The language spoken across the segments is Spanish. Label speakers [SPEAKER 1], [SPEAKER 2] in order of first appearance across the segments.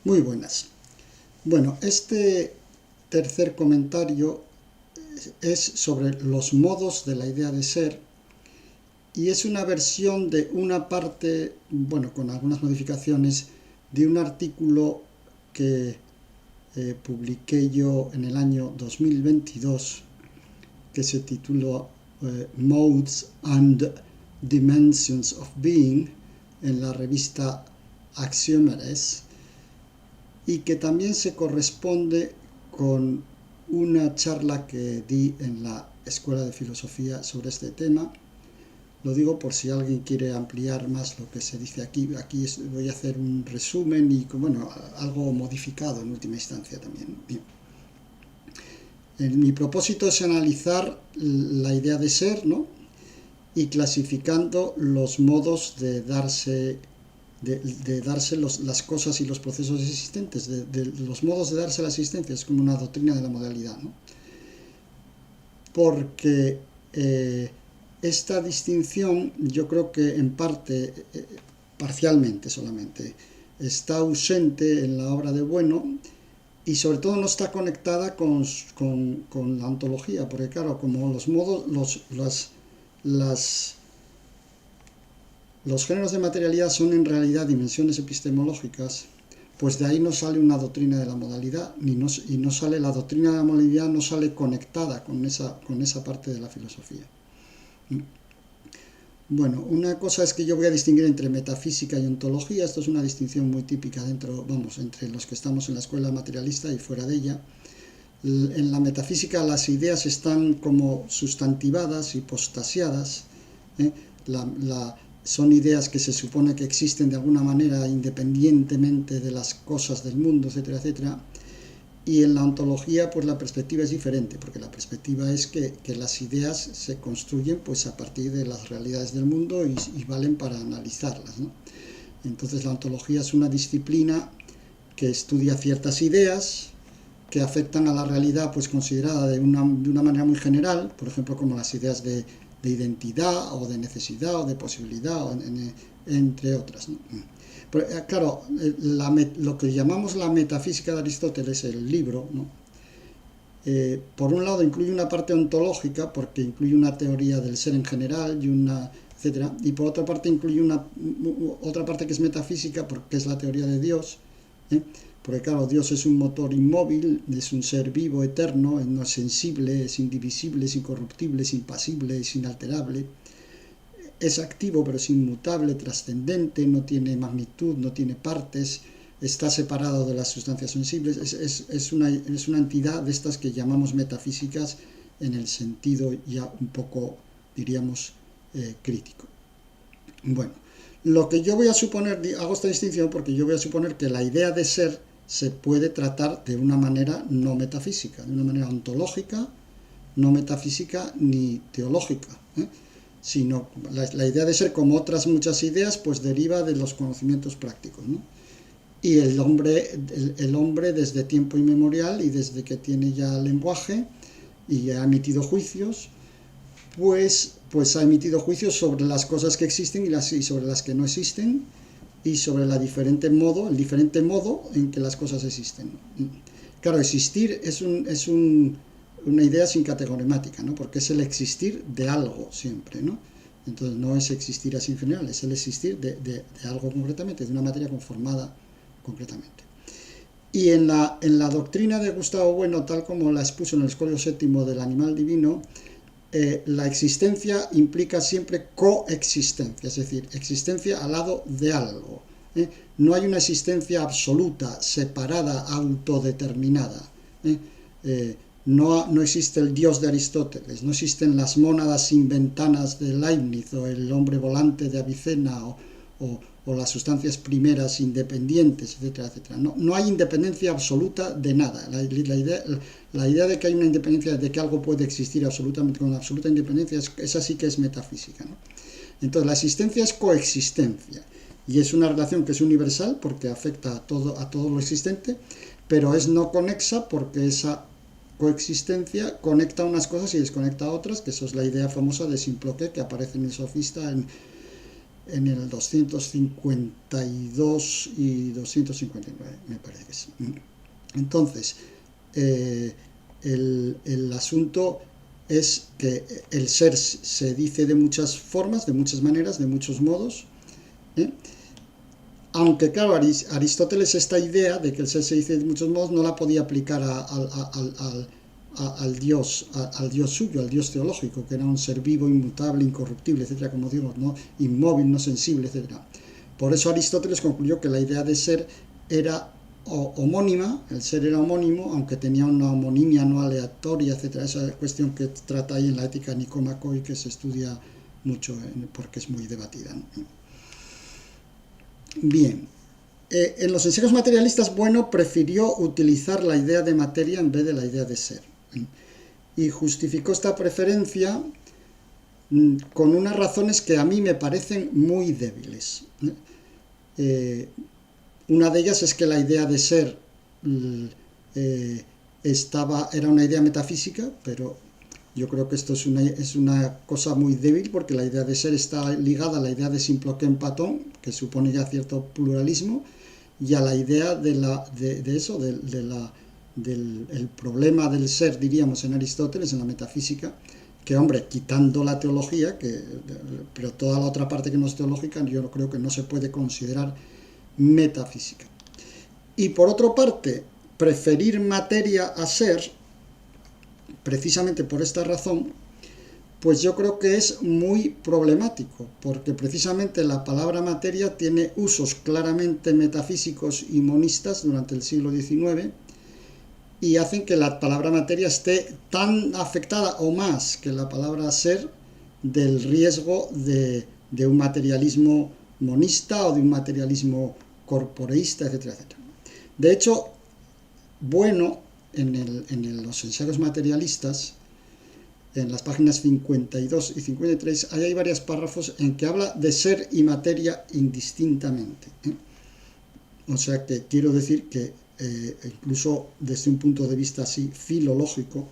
[SPEAKER 1] Muy buenas. Bueno, este tercer comentario es sobre los modos de la idea de ser y es una versión de una parte, bueno, con algunas modificaciones, de un artículo que publiqué yo en el año 2022 que se tituló Modes and Dimensions of Being en la revista Axiomeres, y que también se corresponde con una charla que di en la Escuela de Filosofía sobre este tema. Lo digo por si alguien quiere ampliar más lo que se dice aquí. Aquí voy a hacer un resumen y, bueno, algo modificado en última instancia también. Bien. Mi propósito es analizar la idea de ser, ¿no? Y clasificando los modos de darse las cosas y los procesos existentes, de los modos de darse la existencia. Es como una doctrina de la modalidad, ¿no? Porque esta distinción, yo creo que en parte, parcialmente solamente, está ausente en la obra de Bueno, y sobre todo no está conectada con la ontología, porque claro, como los modos, los géneros de materialidad son en realidad dimensiones epistemológicas, pues de ahí no sale una doctrina de la modalidad, y no sale la doctrina de la modalidad, no sale conectada con esa parte de la filosofía. Bueno, una cosa es que yo voy a distinguir entre metafísica y ontología. Esto es una distinción muy típica entre los que estamos en la escuela materialista y fuera de ella. En la metafísica las ideas están como sustantivadas, hipostasiadas, ¿eh? Son ideas que se supone que existen de alguna manera independientemente de las cosas del mundo, etcétera, etcétera. Y en la ontología, pues la perspectiva es diferente, porque la perspectiva es que las ideas se construyen pues a partir de las realidades del mundo y valen para analizarlas, ¿no? Entonces la ontología es una disciplina que estudia ciertas ideas que afectan a la realidad, pues considerada de una manera muy general, por ejemplo, como las ideas de identidad o de necesidad o de posibilidad, entre otras, ¿no? Pero, claro, lo que llamamos la metafísica de Aristóteles, el libro, ¿no? Por un lado incluye una parte ontológica, porque incluye una teoría del ser en general etcétera, y por otra parte incluye otra parte que es metafísica, porque es la teoría de Dios, ¿eh? Porque claro, Dios es un motor inmóvil, es un ser vivo, eterno, no es sensible, es indivisible, es incorruptible, es impasible, es inalterable. Es activo pero es inmutable, trascendente, no tiene magnitud, no tiene partes, está separado de las sustancias sensibles. Es una entidad de estas que llamamos metafísicas en el sentido ya un poco, diríamos, crítico. Bueno, lo que yo voy a suponer, hago esta distinción porque yo voy a suponer que la idea de ser se puede tratar de una manera no metafísica, de una manera ontológica, no metafísica ni teológica, sino la idea de ser, como otras muchas ideas, pues deriva de los conocimientos prácticos, ¿no? Y el hombre desde tiempo inmemorial y desde que tiene ya lenguaje y ha emitido juicios, pues ha emitido juicios sobre las cosas que existen y sobre las que no existen, y sobre el diferente modo en que las cosas existen. Claro, existir es una idea sin categoremática, ¿no? Porque es el existir de algo siempre, ¿no? Entonces no es existir así en general, es el existir de algo concretamente, de una materia conformada concretamente. Y en la doctrina de Gustavo Bueno, tal como la expuso en el Escolio VII del animal divino, la existencia implica siempre coexistencia, es decir, existencia al lado de algo. No hay una existencia absoluta, separada, autodeterminada. No existe el Dios de Aristóteles, no existen las mónadas sin ventanas de Leibniz, o el hombre volante de Avicena, o las sustancias primeras independientes, etcétera, etcétera. No hay independencia absoluta de nada. La idea de que hay una independencia, de que algo puede existir absolutamente con absoluta independencia, esa sí que es metafísica, ¿no? Entonces la existencia es coexistencia, y es una relación que es universal porque afecta a todo lo existente, pero es no conexa porque esa coexistencia conecta unas cosas y desconecta a otras, que eso es la idea famosa de Simploqué, que aparece en el Sofista en el 252 y 259, me parece que sí. Entonces, el asunto es que el ser se dice de muchas formas, de muchas maneras, de muchos modos, ¿eh? Aunque claro, Aristóteles esta idea de que el ser se dice de muchos modos no la podía aplicar al Dios suyo, al Dios teológico, que era un ser vivo, inmutable, incorruptible, etcétera, como digo, ¿no? Inmóvil, no sensible, etcétera. Por eso Aristóteles concluyó que la idea de ser era homónima, el ser era homónimo, aunque tenía una homonimia no aleatoria, etcétera. Esa cuestión que trata ahí en la Ética Nicómaco y que se estudia mucho porque es muy debatida, ¿no? Bien, en los ensayos materialistas, Bueno prefirió utilizar la idea de materia en vez de la idea de ser. Y justificó esta preferencia con unas razones que a mí me parecen muy débiles. Una de ellas es que la idea de ser era una idea metafísica, pero yo creo que esto es una cosa muy débil, porque la idea de ser está ligada a la idea de Simploquén Platón, que supone ya cierto pluralismo, y a la idea del problema del ser, diríamos, en Aristóteles, en la metafísica, que, hombre, quitando la teología, pero toda la otra parte que no es teológica, yo creo que no se puede considerar metafísica. Y por otra parte, preferir materia a ser, precisamente por esta razón, pues yo creo que es muy problemático, porque precisamente la palabra materia tiene usos claramente metafísicos y monistas durante el siglo XIX, y hacen que la palabra materia esté tan afectada o más que la palabra ser del riesgo de un materialismo monista o de un materialismo corporeísta, etcétera, etcétera. De hecho, Bueno, en los ensayos materialistas, en las páginas 52 y 53, hay varios párrafos en que habla de ser y materia indistintamente, ¿eh? O sea que quiero decir que incluso desde un punto de vista así filológico,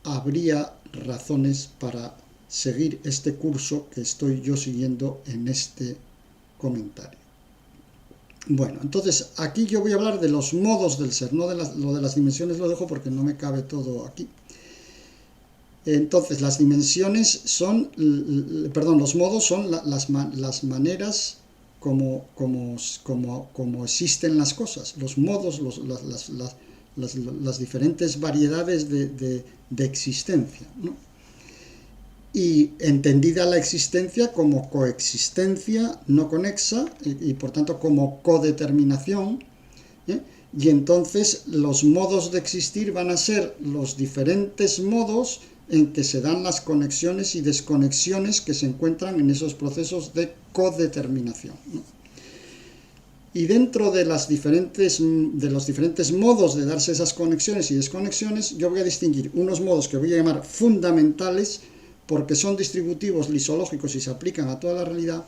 [SPEAKER 1] habría razones para seguir este curso que estoy yo siguiendo en este comentario. Bueno, entonces aquí yo voy a hablar de los modos del ser, no lo de las dimensiones lo dejo porque no me cabe todo aquí. Entonces las dimensiones son, los modos son las maneras como existen las cosas, los modos, las diferentes variedades de existencia, ¿no? Y entendida la existencia como coexistencia no conexa y por tanto como codeterminación, ¿eh? Y entonces los modos de existir van a ser los diferentes modos en que se dan las conexiones y desconexiones que se encuentran en esos procesos de codeterminación, ¿no? Y dentro de los diferentes modos de darse esas conexiones y desconexiones, yo voy a distinguir unos modos que voy a llamar fundamentales, porque son distributivos, lisológicos y se aplican a toda la realidad,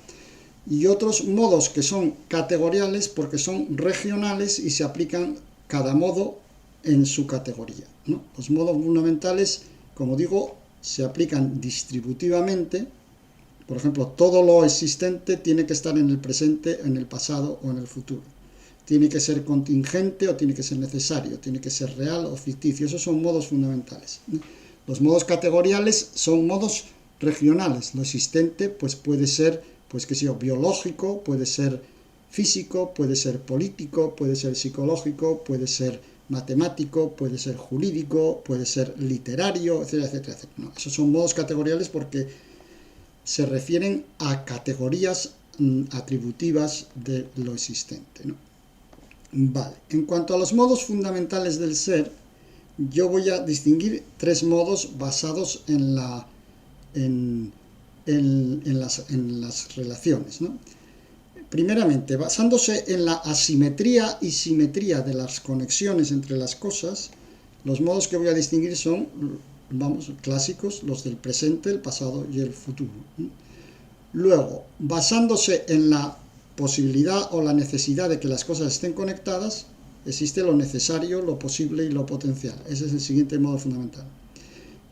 [SPEAKER 1] y otros modos que son categoriales, porque son regionales y se aplican cada modo en su categoría, ¿no? Los modos fundamentales, como digo, se aplican distributivamente. Por ejemplo, todo lo existente tiene que estar en el presente, en el pasado o en el futuro. Tiene que ser contingente o tiene que ser necesario, tiene que ser real o ficticio. Esos son modos fundamentales. Los modos categoriales son modos regionales. Lo existente pues puede ser, pues qué sé yo, biológico, puede ser físico, puede ser político, puede ser psicológico, puede ser matemático, puede ser jurídico, puede ser literario, etcétera, etcétera, etcétera. No, esos son modos categoriales porque se refieren a categorías atributivas de lo existente, ¿no? Vale, en cuanto a los modos fundamentales del ser, yo voy a distinguir tres modos basados en las relaciones, ¿no? Primeramente, basándose en la asimetría y simetría de las conexiones entre las cosas, los modos que voy a distinguir son, clásicos, los del presente, el pasado y el futuro. Luego, basándose en la posibilidad o la necesidad de que las cosas estén conectadas, existe lo necesario, lo posible y lo potencial. Ese es el siguiente modo fundamental.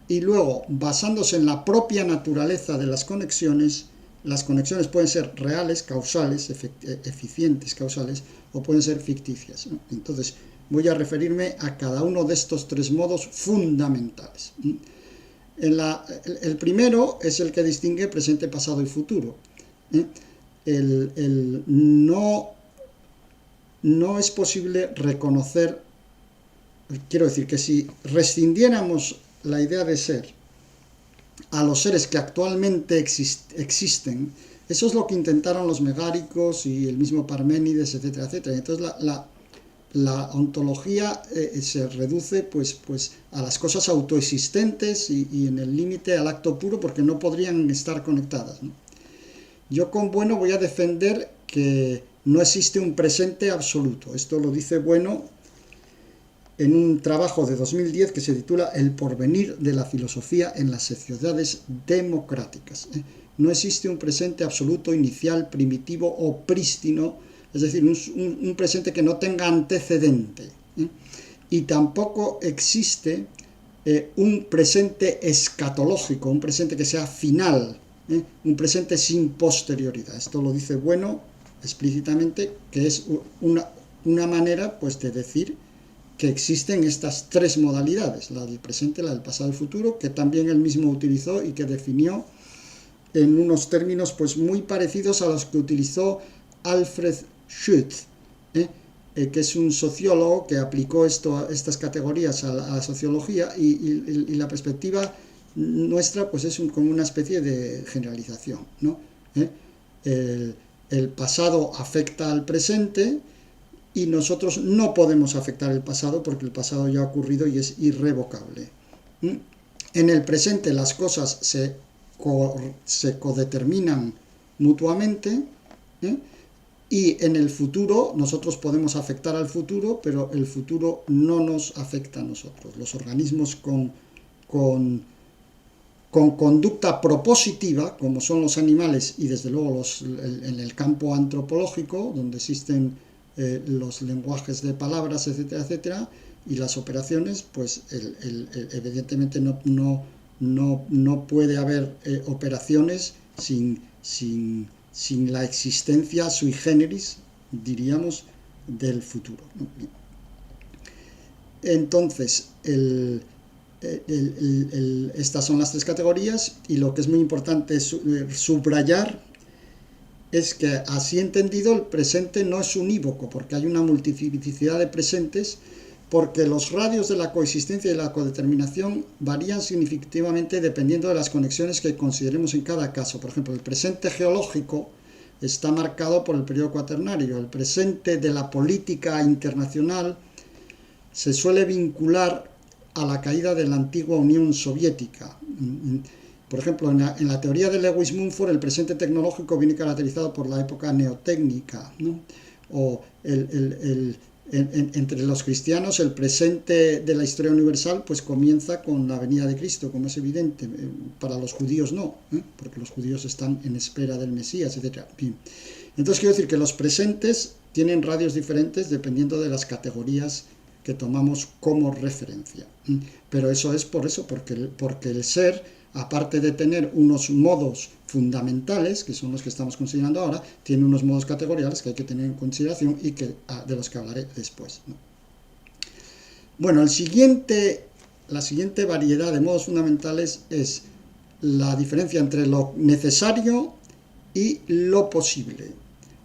[SPEAKER 1] Y luego, basándose en la propia naturaleza de las conexiones, las conexiones pueden ser reales, causales, eficientes, causales, o pueden ser ficticias, ¿no? Entonces, voy a referirme a cada uno de estos tres modos fundamentales. El primero es el que distingue presente, pasado y futuro. No es posible reconocer, quiero decir que si rescindiéramos la idea de ser a los seres que actualmente existen, eso es lo que intentaron los megáricos y el mismo Parménides, etcétera, etcétera. Entonces la ontología se reduce pues a las cosas autoexistentes y en el límite al acto puro, porque no podrían estar conectadas, ¿no? Yo con Bueno voy a defender que no existe un presente absoluto. Esto lo dice Bueno en un trabajo de 2010 que se titula El porvenir de la filosofía en las sociedades democráticas. No existe un presente absoluto, inicial, primitivo o prístino, es decir, un presente que no tenga antecedente. Y tampoco existe un presente escatológico, un presente que sea final, un presente sin posterioridad. Esto lo dice Bueno explícitamente, que es una manera pues de decir que existen estas tres modalidades, la del presente, la del pasado y el futuro, que también él mismo utilizó y que definió en unos términos pues muy parecidos a los que utilizó Alfred Schütz, que es un sociólogo que aplicó estas categorías a la sociología, y la perspectiva nuestra pues es como una especie de generalización, ¿no? El pasado afecta al presente y nosotros no podemos afectar el pasado porque el pasado ya ha ocurrido y es irrevocable. En el presente las cosas se codeterminan mutuamente, y en el futuro nosotros podemos afectar al futuro, pero el futuro no nos afecta a nosotros. Los organismos con conducta propositiva, como son los animales y desde luego en el campo antropológico, donde existen los lenguajes de palabras, etcétera, etcétera, y las operaciones, pues evidentemente no puede haber operaciones sin la existencia sui generis, diríamos, del futuro, ¿no? Entonces, estas son las tres categorías, y lo que es muy importante subrayar es que, así entendido, el presente no es unívoco, porque hay una multiplicidad de presentes, porque los radios de la coexistencia y la codeterminación varían significativamente dependiendo de las conexiones que consideremos en cada caso. Por ejemplo, el presente geológico está marcado por el periodo cuaternario. El presente de la política internacional se suele vincular a la caída de la antigua Unión Soviética. Por ejemplo, en la teoría de Lewis Mumford, el presente tecnológico viene caracterizado por la época neotécnica, ¿no? O entre los cristianos, el presente de la historia universal pues comienza con la venida de Cristo, como es evidente. Para los judíos no, porque los judíos están en espera del Mesías, etc. Bien. Entonces quiero decir que los presentes tienen radios diferentes dependiendo de las categorías que tomamos como referencia. Pero eso es porque el ser, aparte de tener unos modos fundamentales, que son los que estamos considerando ahora, tiene unos modos categoriales que hay que tener en consideración y de los que hablaré después, ¿no? Bueno, la siguiente variedad de modos fundamentales es la diferencia entre lo necesario y lo posible.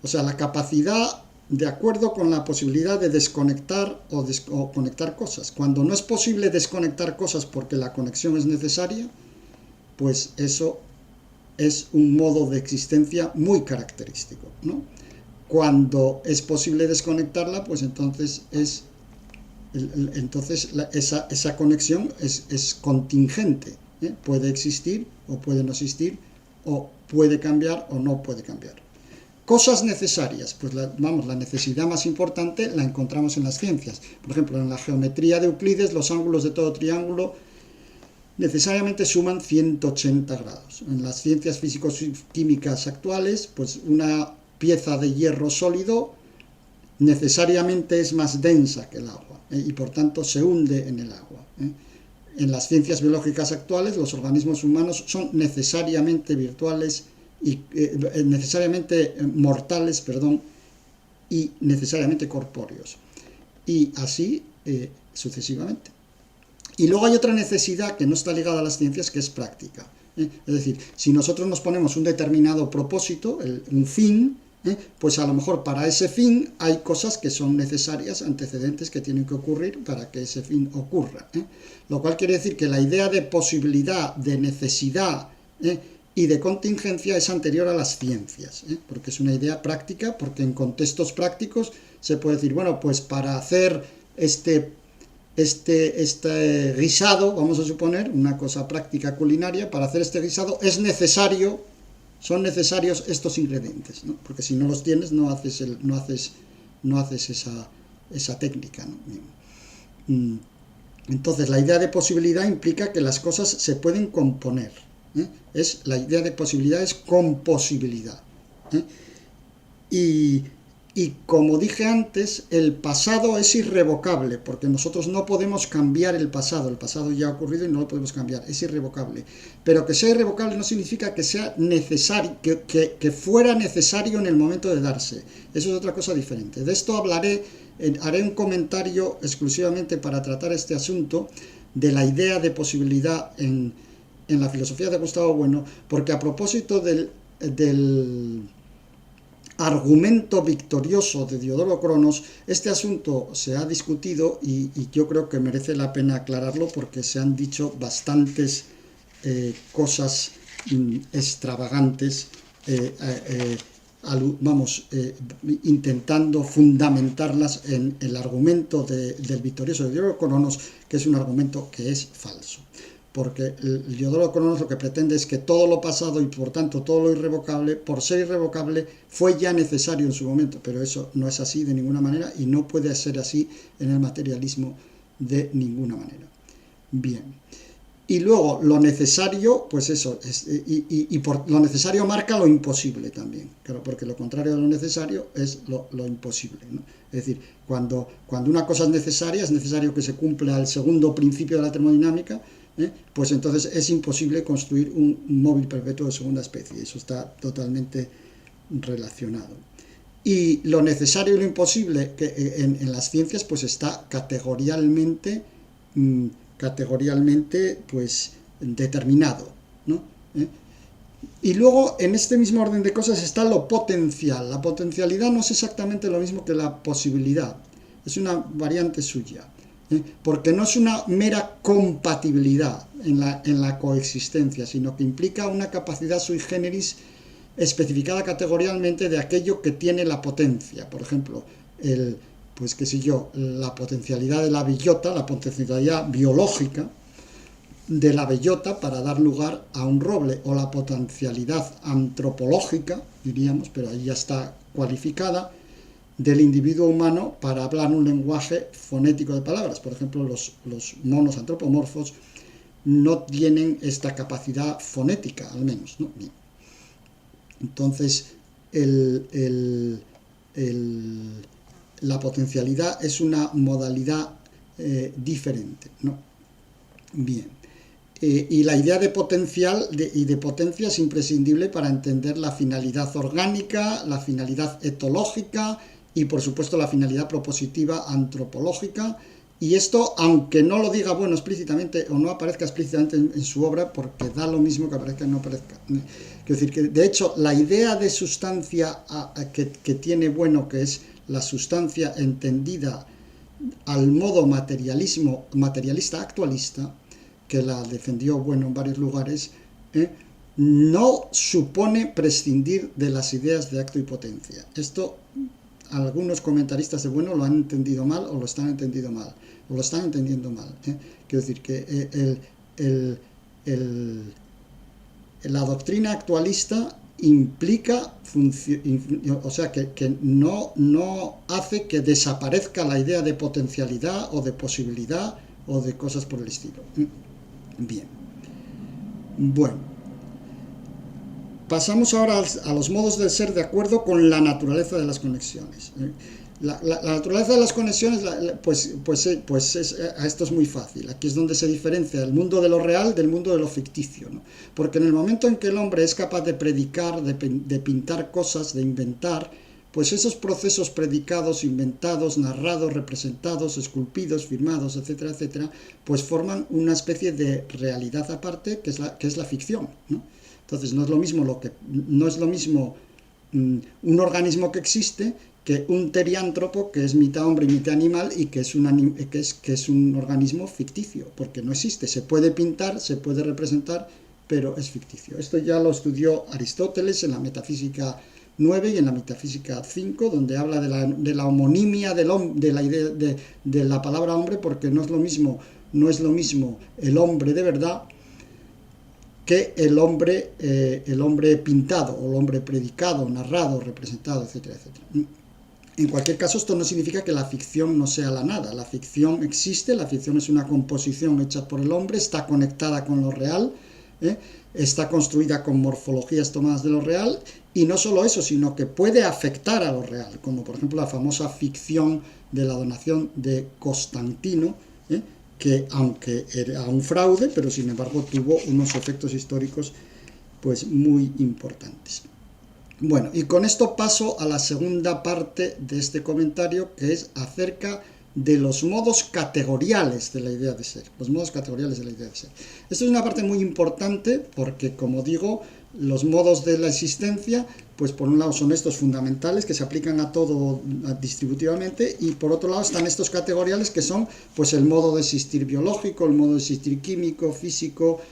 [SPEAKER 1] O sea, la capacidad de acuerdo con la posibilidad de desconectar o conectar cosas. Cuando no es posible desconectar cosas porque la conexión es necesaria, pues eso es un modo de existencia muy característico, ¿no? Cuando es posible desconectarla, pues entonces esa conexión es contingente, ¿eh? Puede existir o puede no existir, o puede cambiar o no puede cambiar. Cosas necesarias, pues la necesidad más importante la encontramos en las ciencias. Por ejemplo, en la geometría de Euclides, los ángulos de todo triángulo necesariamente suman 180 grados. En las ciencias físico-químicas actuales, pues una pieza de hierro sólido necesariamente es más densa que el agua, y por tanto se hunde en el agua. En las ciencias biológicas actuales, los organismos humanos son necesariamente virtuales y necesariamente mortales, perdón, y necesariamente corpóreos. Y así sucesivamente. Y luego hay otra necesidad que no está ligada a las ciencias, que es práctica. Es decir, si nosotros nos ponemos un determinado propósito, un fin, pues a lo mejor para ese fin hay cosas que son necesarias, antecedentes que tienen que ocurrir para que ese fin ocurra. Lo cual quiere decir que la idea de posibilidad, de necesidad y de contingencia es anterior a las ciencias, porque es una idea práctica, porque en contextos prácticos se puede decir, bueno, pues para hacer este guisado, vamos a suponer, una cosa práctica culinaria, para hacer este guisado son necesarios estos ingredientes, ¿no? Porque si no los tienes no haces esa técnica, ¿no? Entonces la idea de posibilidad implica que las cosas se pueden componer, la idea de posibilidad es composibilidad, y como dije antes, el pasado es irrevocable, porque nosotros no podemos cambiar el pasado ya ha ocurrido y no lo podemos cambiar, es irrevocable. Pero que sea irrevocable no significa que sea necesario, que fuera necesario en el momento de darse. Eso es otra cosa diferente. De esto haré un comentario exclusivamente para tratar este asunto de la idea de posibilidad en la filosofía de Gustavo Bueno, porque a propósito del argumento victorioso de Diodoro Cronos, este asunto se ha discutido y yo creo que merece la pena aclararlo porque se han dicho bastantes cosas extravagantes, intentando fundamentarlas en el argumento del victorioso de Diodoro Cronos, que es un argumento que es falso. Porque el Diodoro Cronos lo que pretende es que todo lo pasado y por tanto todo lo irrevocable, por ser irrevocable, fue ya necesario en su momento, pero eso no es así de ninguna manera y no puede ser así en el materialismo de ninguna manera. Bien, y luego lo necesario, pues eso, lo necesario marca lo imposible también, claro, porque lo contrario de lo necesario es lo imposible, ¿no? Es decir, cuando una cosa es necesario que se cumpla el segundo principio de la termodinámica, pues entonces es imposible construir un móvil perpetuo de segunda especie. Eso está totalmente relacionado. Y lo necesario y lo imposible que en las ciencias pues está categorialmente pues determinado, ¿no? Y luego en este mismo orden de cosas está lo potencial. La potencialidad no es exactamente lo mismo que la posibilidad, es una variante suya. Porque no es una mera compatibilidad en la coexistencia, sino que implica una capacidad sui generis especificada categorialmente de aquello que tiene la potencia. Por ejemplo, pues qué sé yo, la potencialidad de la bellota, la potencialidad biológica de la bellota para dar lugar a un roble, o la potencialidad antropológica, diríamos, pero ahí ya está cualificada, del individuo humano para hablar un lenguaje fonético de palabras. Por ejemplo, los monos antropomorfos no tienen esta capacidad fonética, al menos, ¿no? Bien. Entonces, la potencialidad es una modalidad diferente, ¿no? Bien. Y la idea de potencial y de potencia es imprescindible para entender la finalidad orgánica, la finalidad etológica y por supuesto la finalidad propositiva antropológica, y esto aunque no lo diga Bueno explícitamente o no aparezca explícitamente en su obra, porque da lo mismo que aparezca o no aparezca. Quiero decir que de hecho la idea de sustancia que tiene Bueno, que es la sustancia entendida al modo materialista actualista, que la defendió Bueno en varios lugares, no supone prescindir de las ideas de acto y potencia. Esto algunos comentaristas de Bueno lo han entendido mal o lo están entendiendo mal. Quiero decir que la doctrina actualista implica, o sea, que no hace que desaparezca la idea de potencialidad o de posibilidad o de cosas por el estilo. Bien. Bueno. Pasamos ahora a los modos de ser de acuerdo con la naturaleza de las conexiones. La naturaleza de las conexiones, esto es muy fácil. Aquí es donde se diferencia el mundo de lo real del mundo de lo ficticio, ¿no? Porque en el momento en que el hombre es capaz de predicar, de pintar cosas, de inventar, pues esos procesos predicados, inventados, narrados, representados, esculpidos, firmados, etcétera, etcétera, pues forman una especie de realidad aparte que es la ficción, ¿no? Entonces no es lo mismo un organismo que existe que un teriántropo que es mitad hombre y mitad animal y que es un organismo ficticio, porque no existe. Se puede pintar, se puede representar, pero es ficticio. Esto ya lo estudió Aristóteles en la Metafísica 9 y en la Metafísica 5, donde habla de la homonimia de la idea de la palabra hombre, porque no es lo mismo el hombre de verdad que el hombre pintado, o el hombre predicado, narrado, representado, etcétera, etcétera. En cualquier caso, esto no significa que la ficción no sea la nada. La ficción existe, la ficción es una composición hecha por el hombre, está conectada con lo real, está construida con morfologías tomadas de lo real, y no solo eso, sino que puede afectar a lo real, como por ejemplo la famosa ficción de la donación de Constantino, que aunque era un fraude, pero sin embargo tuvo unos efectos históricos pues muy importantes. Bueno, y con esto paso a la segunda parte de este comentario, que es acerca de los modos categoriales de la idea de ser. Los modos categoriales de la idea de ser. Esto es una parte muy importante porque, como digo, los modos de la existencia, pues por un lado son estos fundamentales que se aplican a todo distributivamente, y por otro lado están estos categoriales que son pues el modo de existir biológico, el modo de existir químico, físico,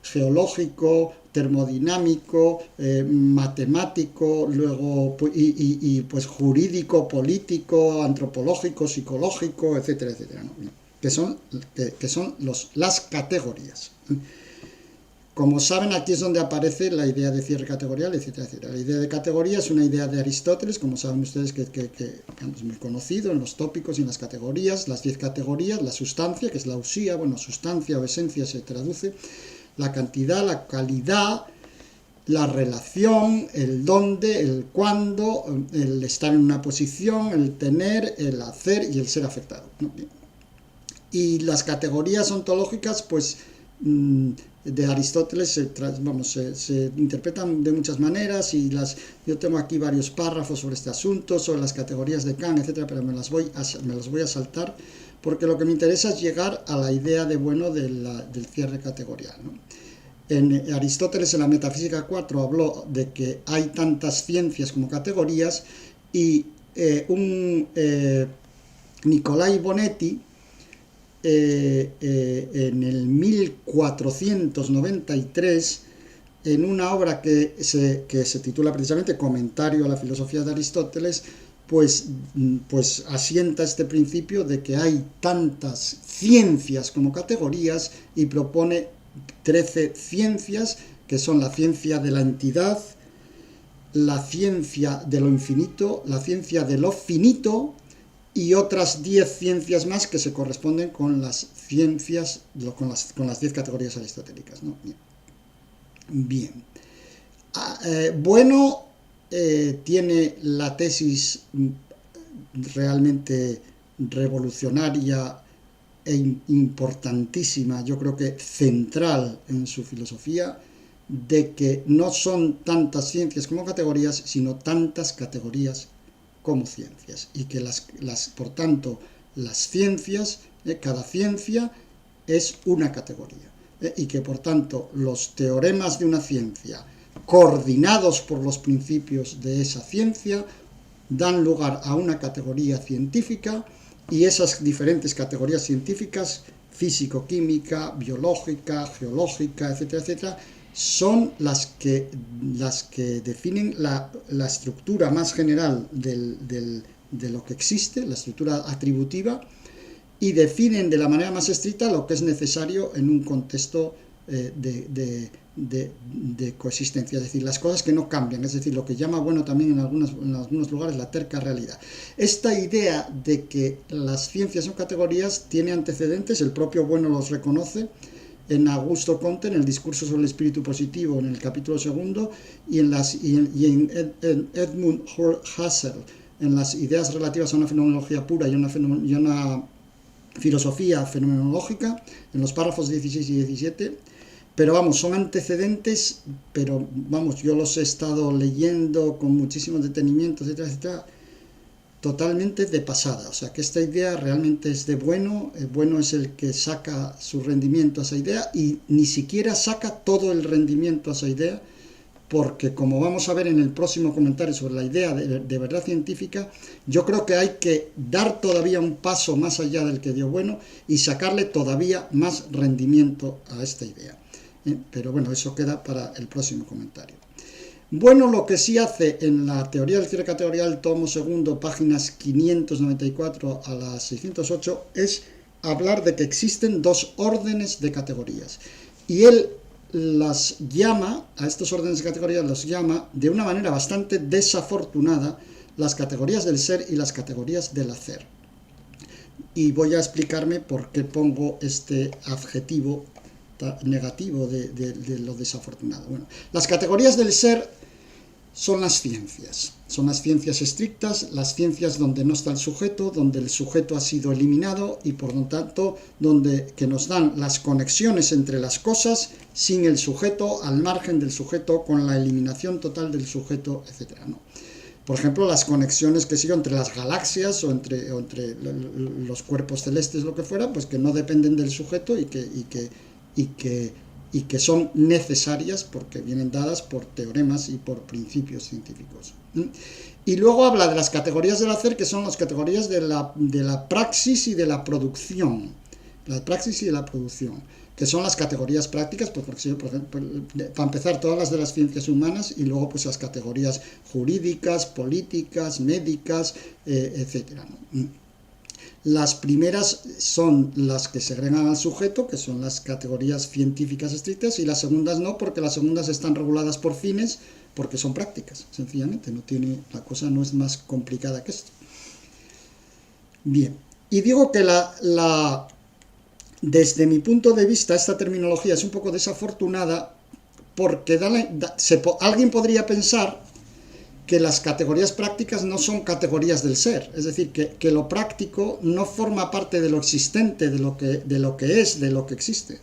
[SPEAKER 1] geológico, termodinámico, matemático, luego pues jurídico, político, antropológico, psicológico, etcétera, etcétera, ¿no? que son las categorías. Como saben, aquí es donde aparece la idea de cierre categorial, etcétera, etcétera. La idea de categoría es una idea de Aristóteles, como saben ustedes, que es muy conocido en los tópicos y en las categorías, las 10 categorías, la sustancia, que es la usía, sustancia o esencia se traduce, la cantidad, la calidad, la relación, el dónde, el cuándo, el estar en una posición, el tener, el hacer y el ser afectado, ¿no? Y las categorías ontológicas, pues de Aristóteles se interpretan de muchas maneras, y yo tengo aquí varios párrafos sobre este asunto, sobre las categorías de Kant, etcétera, pero me las voy a saltar, porque lo que me interesa es llegar a la idea del cierre categorial, ¿no? En Aristóteles, en la Metafísica 4, habló de que hay tantas ciencias como categorías, y Nicolai Bonetti, en el 1493, en una obra que se titula precisamente Comentario a la filosofía de Aristóteles, pues asienta este principio de que hay tantas ciencias como categorías, y propone 13 ciencias, que son la ciencia de la entidad, la ciencia de lo infinito, la ciencia de lo finito, y otras 10 ciencias más que se corresponden con las ciencias, con las 10 categorías aristotélicas, ¿no? Bien. Tiene la tesis realmente revolucionaria e importantísima, yo creo que central en su filosofía, de que no son tantas ciencias como categorías, sino tantas categorías como ciencias, y que por tanto las ciencias, cada ciencia es una categoría, y que por tanto los teoremas de una ciencia, coordinados por los principios de esa ciencia, dan lugar a una categoría científica, y esas diferentes categorías científicas, físico-química, biológica, geológica, etcétera, etcétera, son las que definen la estructura más general de lo que existe, la estructura atributiva, y definen de la manera más estricta lo que es necesario en un contexto de coexistencia, es decir, las cosas que no cambian, es decir, lo que llama también en algunos lugares la terca realidad. Esta idea de que las ciencias son categorías tiene antecedentes, el propio Bueno los reconoce en Augusto Comte, en el discurso sobre el espíritu positivo, en el capítulo 2, y en Edmund Husserl, en las ideas relativas a una fenomenología pura y una filosofía fenomenológica, en los párrafos 16 y 17, pero vamos, son antecedentes, pero vamos, yo los he estado leyendo con muchísimo detenimiento, etcétera, etcétera, totalmente de pasada. O sea, que esta idea realmente es de bueno, bueno es el que saca su rendimiento a esa idea y ni siquiera saca todo el rendimiento a esa idea, porque como vamos a ver en el próximo comentario sobre la idea de verdad científica, yo creo que hay que dar todavía un paso más allá del que dio bueno y sacarle todavía más rendimiento a esta idea. Pero bueno, eso queda para el próximo comentario. Bueno, lo que sí hace en la teoría del cierre categorial, tomo segundo, páginas 594 a las 608, es hablar de que existen dos órdenes de categorías. Y él las llama, a estos órdenes de categorías los llama de una manera bastante desafortunada, las categorías del ser y las categorías del hacer. Y voy a explicarme por qué pongo este adjetivo negativo de lo desafortunado. Bueno, las categorías del ser son las ciencias estrictas, las ciencias donde no está el sujeto, donde el sujeto ha sido eliminado y por lo tanto que nos dan las conexiones entre las cosas sin el sujeto, al margen del sujeto, con la eliminación total del sujeto, etc., ¿no? Por ejemplo, las conexiones que sigo entre las galaxias o entre los cuerpos celestes, lo que fuera, pues que no dependen del sujeto y que son necesarias porque vienen dadas por teoremas y por principios científicos. Y luego habla de las categorías del hacer, que son las categorías de la praxis y de la producción. La praxis y de la producción, que son las categorías prácticas, pues por ejemplo, para empezar, todas las de las ciencias humanas, y luego pues las categorías jurídicas, políticas, médicas, etcétera, ¿no? Las primeras son las que segregan al sujeto, que son las categorías científicas estrictas, y las segundas no, porque las segundas están reguladas por fines, porque son prácticas, sencillamente. La cosa no es más complicada que esto. Bien, y digo que desde mi punto de vista, esta terminología es un poco desafortunada, porque alguien podría pensar que las categorías prácticas no son categorías del ser, es decir, que lo práctico no forma parte de lo existente, de lo que es, de lo que existe.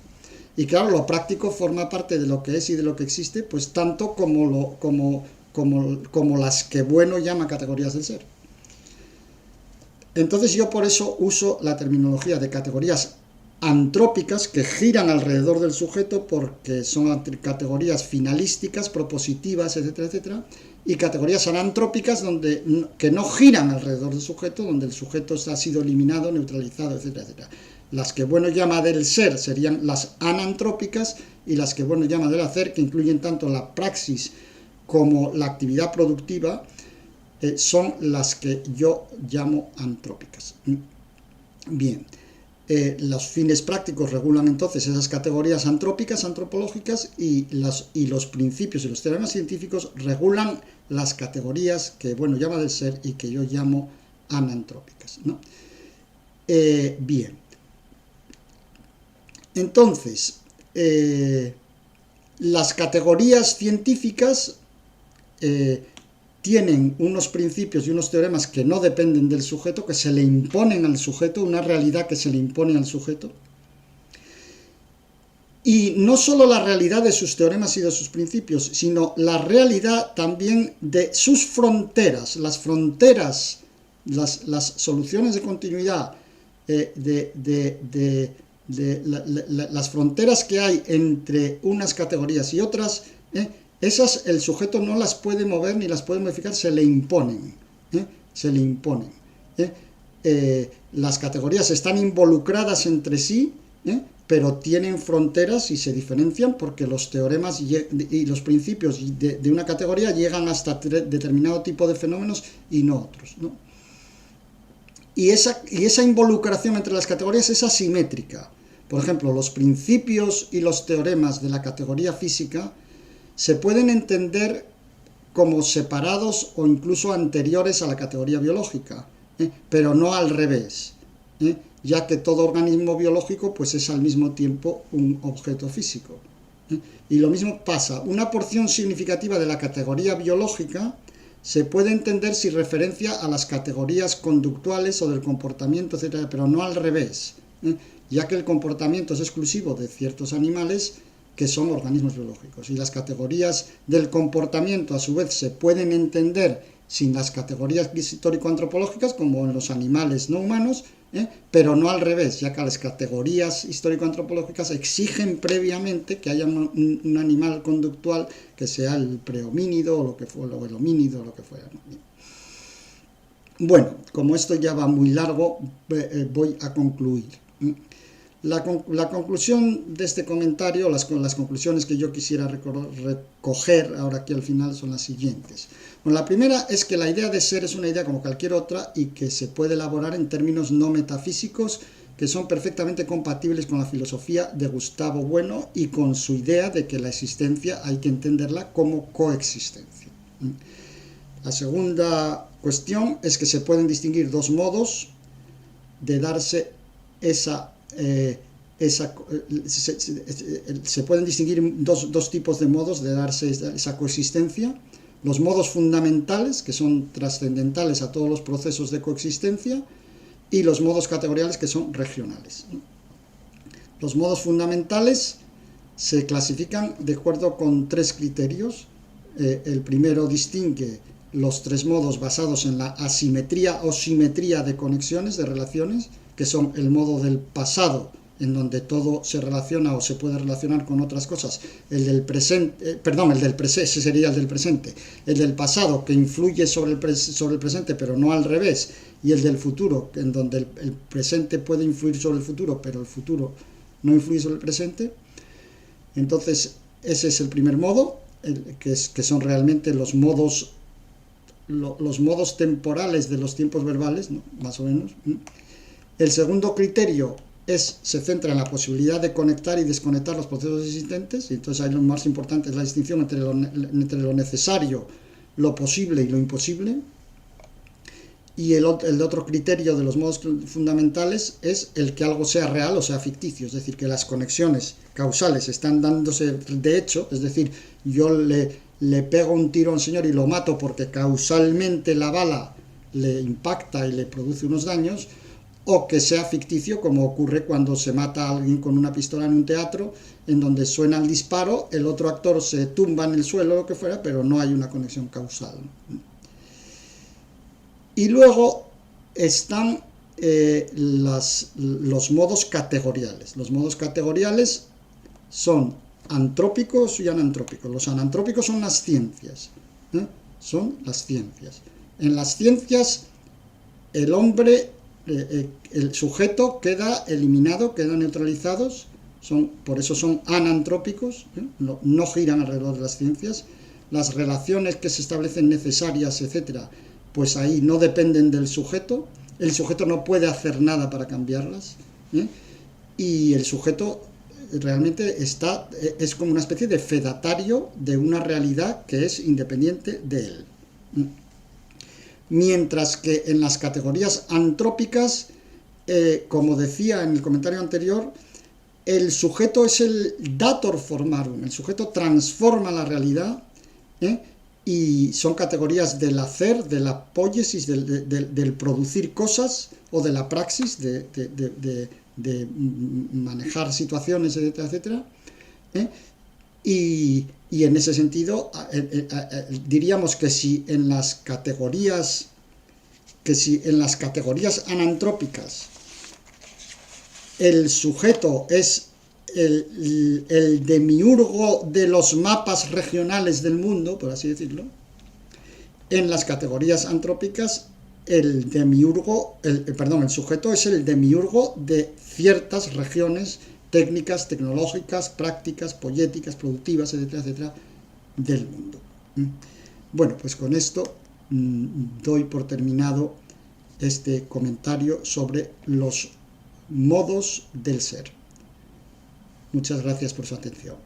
[SPEAKER 1] Y claro, lo práctico forma parte de lo que es y de lo que existe, pues tanto como las que Bueno llama categorías del ser. Entonces yo por eso uso la terminología de categorías antrópicas que giran alrededor del sujeto, porque son categorías finalísticas, propositivas, etcétera, etcétera, y categorías anantrópicas que no giran alrededor del sujeto, donde el sujeto ha sido eliminado, neutralizado, etcétera, etcétera. Las que Bueno llama del ser serían las anantrópicas, y las que Bueno llama del hacer, que incluyen tanto la praxis como la actividad productiva, son las que yo llamo antrópicas. Bien. Los fines prácticos regulan entonces esas categorías antrópicas, antropológicas, y los principios y los teoremas científicos regulan las categorías que Bueno llama del ser y que yo llamo anantrópicas, ¿no? Bien. Entonces, las categorías científicas tienen unos principios y unos teoremas que no dependen del sujeto, que se le imponen al sujeto, una realidad que se le impone al sujeto. Y no solo la realidad de sus teoremas y de sus principios, sino la realidad también de sus fronteras, las fronteras, las soluciones de continuidad, las fronteras que hay entre unas categorías y otras, esas el sujeto no las puede mover ni las puede modificar, se le imponen. Las categorías están involucradas entre sí, pero tienen fronteras y se diferencian porque los teoremas y los principios de una categoría llegan hasta determinado tipo de fenómenos y no otros, ¿no? Y esa involucración entre las categorías es asimétrica. Por ejemplo, los principios y los teoremas de la categoría física se pueden entender como separados o incluso anteriores a la categoría biológica, pero no al revés, ya que todo organismo biológico pues es al mismo tiempo un objeto físico. Y lo mismo pasa, una porción significativa de la categoría biológica se puede entender si referencia a las categorías conductuales o del comportamiento, etcétera, pero no al revés, ya que el comportamiento es exclusivo de ciertos animales que son organismos biológicos, y las categorías del comportamiento a su vez se pueden entender sin las categorías histórico-antropológicas, como en los animales no humanos, pero no al revés, ya que las categorías histórico-antropológicas exigen previamente que haya un animal conductual que sea el prehomínido o lo que fuera, o el homínido o lo que fuera, ¿no? Bueno, como esto ya va muy largo, voy a concluir. La conclusión de este comentario, las conclusiones que yo quisiera recoger ahora aquí al final son las siguientes. Bueno, la primera es que la idea de ser es una idea como cualquier otra y que se puede elaborar en términos no metafísicos que son perfectamente compatibles con la filosofía de Gustavo Bueno y con su idea de que la existencia hay que entenderla como coexistencia. La segunda cuestión es que se pueden distinguir dos modos de darse se pueden distinguir dos tipos de modos de darse esa coexistencia: los modos fundamentales, que son trascendentales a todos los procesos de coexistencia, y los modos categoriales, que son regionales. Los modos fundamentales se clasifican de acuerdo con tres criterios. El primero distingue los tres modos basados en la asimetría o simetría de conexiones, de relaciones, que son el modo del pasado, en donde todo se relaciona o se puede relacionar con otras cosas, el del presente, ese sería el del presente, el del pasado, que influye sobre el presente, pero no al revés, y el del futuro, en donde el presente puede influir sobre el futuro, pero el futuro no influye sobre el presente. Entonces, ese es el primer modo, que son realmente los modos temporales de los tiempos verbales, ¿no? Más o menos. El segundo criterio se centra en la posibilidad de conectar y desconectar los procesos existentes, y entonces ahí lo más importante es la distinción entre lo necesario, lo posible y lo imposible. Y el otro criterio de los modos fundamentales es el que algo sea real o sea ficticio, es decir, que las conexiones causales están dándose de hecho, es decir, yo le pego un tiro a un señor y lo mato porque causalmente la bala le impacta y le produce unos daños, o que sea ficticio, como ocurre cuando se mata a alguien con una pistola en un teatro, en donde suena el disparo, el otro actor se tumba en el suelo o lo que fuera, pero no hay una conexión causal. Y luego están los modos categoriales. Los modos categoriales son antrópicos y anantrópicos. Los anantrópicos son las ciencias. Son las ciencias. En las ciencias, el hombre, el sujeto queda eliminado, queda neutralizados, por eso son anantrópicos, no giran alrededor de las ciencias. Las relaciones que se establecen necesarias, etcétera, pues ahí no dependen del sujeto, el sujeto no puede hacer nada para cambiarlas, y el sujeto realmente es como una especie de fedatario de una realidad que es independiente de él. Mientras que en las categorías antrópicas, como decía en el comentario anterior, el sujeto es el dator formarum, el sujeto transforma la realidad, y son categorías del hacer, de la poiesis, del producir cosas, o de la praxis, de manejar situaciones, etcétera, etcétera. Y en ese sentido, diríamos que si en las categorías anantrópicas el sujeto es el demiurgo de los mapas regionales del mundo, por así decirlo, en las categorías antrópicas el sujeto es el demiurgo de ciertas regiones técnicas, tecnológicas, prácticas, poéticas, productivas, etcétera, etcétera, del mundo. Bueno, pues con esto doy por terminado este comentario sobre los modos del ser. Muchas gracias por su atención.